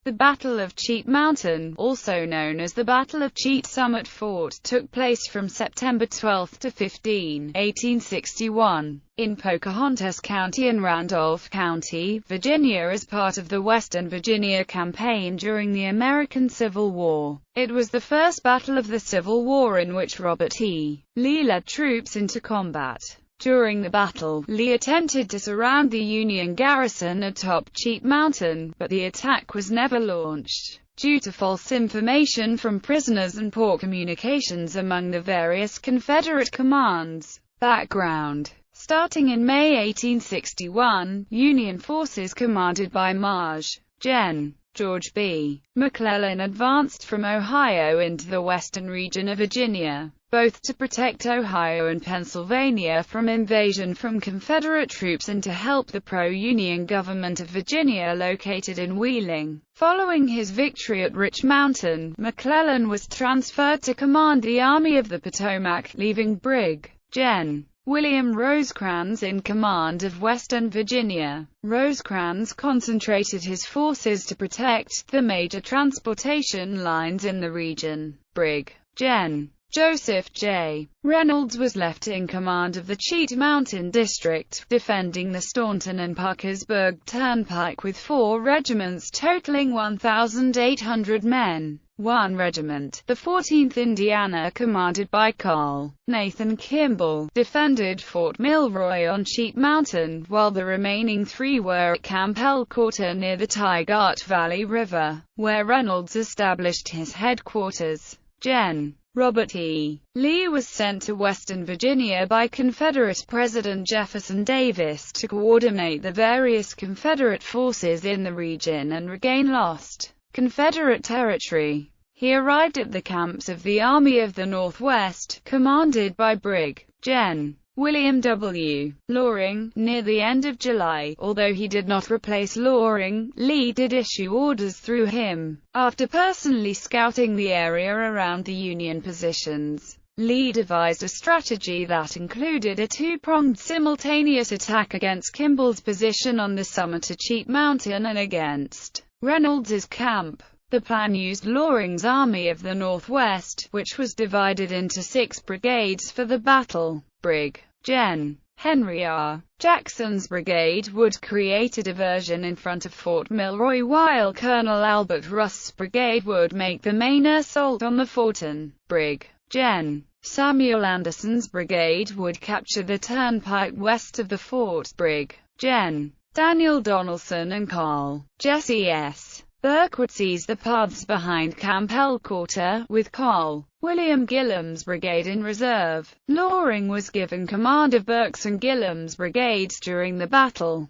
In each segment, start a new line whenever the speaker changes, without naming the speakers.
The Battle of Cheat Mountain, also known as the Battle of Cheat Summit Fort, took place from September 12 to 15, 1861, in Pocahontas County and Randolph County, Virginia as part of the Western Virginia Campaign during the American Civil War. It was the first battle of the Civil War in which Robert E. Lee led troops into combat. During the battle, Lee attempted to surround the Union garrison atop Cheat Mountain, but the attack was never launched, due to false information from prisoners and poor communications among the various Confederate commands. Background: starting in May 1861, Union forces commanded by Maj. Gen. George B. McClellan advanced from Ohio into the western region of Virginia, both to protect Ohio and Pennsylvania from invasion from Confederate troops and to help the pro-Union government of Virginia located in Wheeling. Following his victory at Rich Mountain, McClellan was transferred to command the Army of the Potomac, leaving Brig. Gen. William Rosecrans in command of Western Virginia. Rosecrans concentrated his forces to protect the major transportation lines in the region. Brig. Gen. Joseph J. Reynolds was left in command of the Cheat Mountain District, defending the Staunton and Parkersburg Turnpike with 4 regiments totaling 1,800 men. One regiment, the 14th Indiana, commanded by Colonel Nathan Kimball, defended Fort Milroy on Cheat Mountain, while the remaining 3 were at Camp Elkhorter near the Tygart Valley River, where Reynolds established his headquarters. Gen. Robert E. Lee was sent to Western Virginia by Confederate President Jefferson Davis to coordinate the various Confederate forces in the region and regain lost Confederate territory. He arrived at the camps of the Army of the Northwest, commanded by Brig. Gen. William W. Loring, near the end of July. Although he did not replace Loring, Lee did issue orders through him. After personally scouting the area around the Union positions, Lee devised a strategy that included a 2-pronged simultaneous attack against Kimball's position on the summit of Cheat Mountain and against Reynolds's camp. The plan used Loring's Army of the Northwest, which was divided into 6 brigades for the battle. Brig. Gen. Henry R. Jackson's brigade would create a diversion in front of Fort Milroy, while Colonel Albert Rust's brigade would make the main assault on the fort, and Brig. Gen. Samuel Anderson's brigade would capture the turnpike west of the fort. Brig. Gen. Daniel Donaldson and Col. Jesse S. Burke would seize the paths behind Camp Elkhorter, with Col. William Gillam's brigade in reserve. Loring was given command of Burke's and Gillam's brigades during the battle.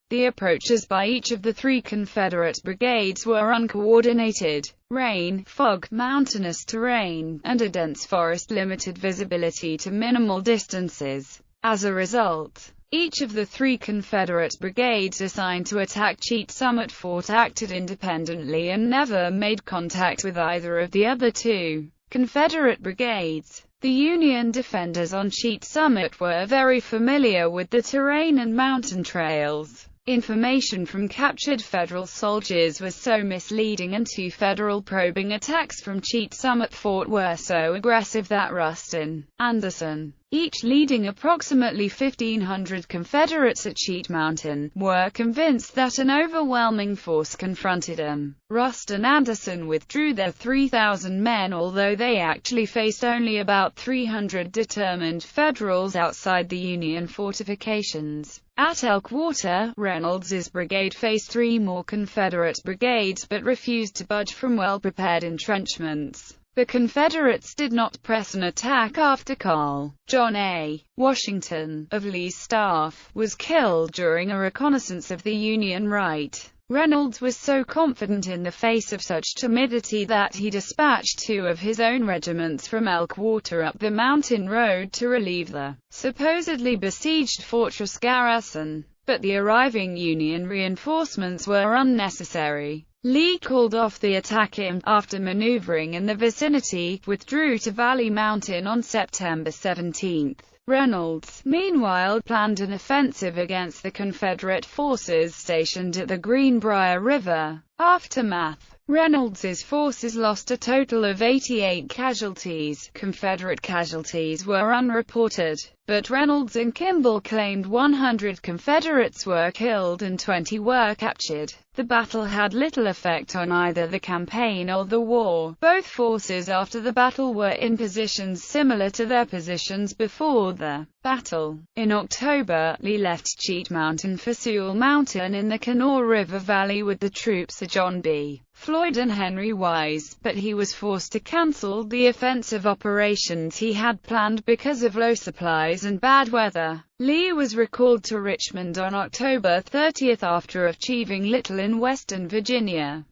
The approaches by each of the 3 Confederate brigades were uncoordinated. Rain, fog, mountainous terrain, and a dense forest limited visibility to minimal distances. As a result, each of the 3 Confederate brigades assigned to attack Cheat Summit Fort acted independently and never made contact with either of the other 2 Confederate brigades. The Union defenders on Cheat Summit were very familiar with the terrain and mountain trails. Information from captured Federal soldiers was so misleading, and 2 Federal probing attacks from Cheat Summit Fort were so aggressive that Rust and Anderson, each leading approximately 1,500 Confederates at Cheat Mountain, were convinced that an overwhelming force confronted them. Rust and Anderson withdrew their 3,000 men, although they actually faced only about 300 determined Federals outside the Union fortifications. At Elkhorter, Reynolds's brigade faced 3 more Confederate brigades but refused to budge from well-prepared entrenchments. The Confederates did not press an attack after Col. John A. Washington, of Lee's staff, was killed during a reconnaissance of the Union right. Reynolds was so confident in the face of such timidity that he dispatched 2 of his own regiments from Elkhorter up the mountain road to relieve the supposedly besieged fortress garrison. But the arriving Union reinforcements were unnecessary. Lee called off the attack and, after maneuvering in the vicinity, withdrew to Valley Mountain on September 17. Reynolds, meanwhile, planned an offensive against the Confederate forces stationed at the Greenbrier River. Aftermath. Reynolds's forces lost a total of 88 casualties. Confederate casualties were unreported, but Reynolds and Kimball claimed 100 Confederates were killed and 20 were captured. The battle had little effect on either the campaign or the war. Both forces after the battle were in positions similar to their positions before the battle. In October, Lee left Cheat Mountain for Sewell Mountain in the Kanawha River Valley with the troops of John B. Floyd and Henry Wise, but he was forced to cancel the offensive operations he had planned because of low supplies and bad weather. Lee was recalled to Richmond on October 30 after achieving little in Western Virginia.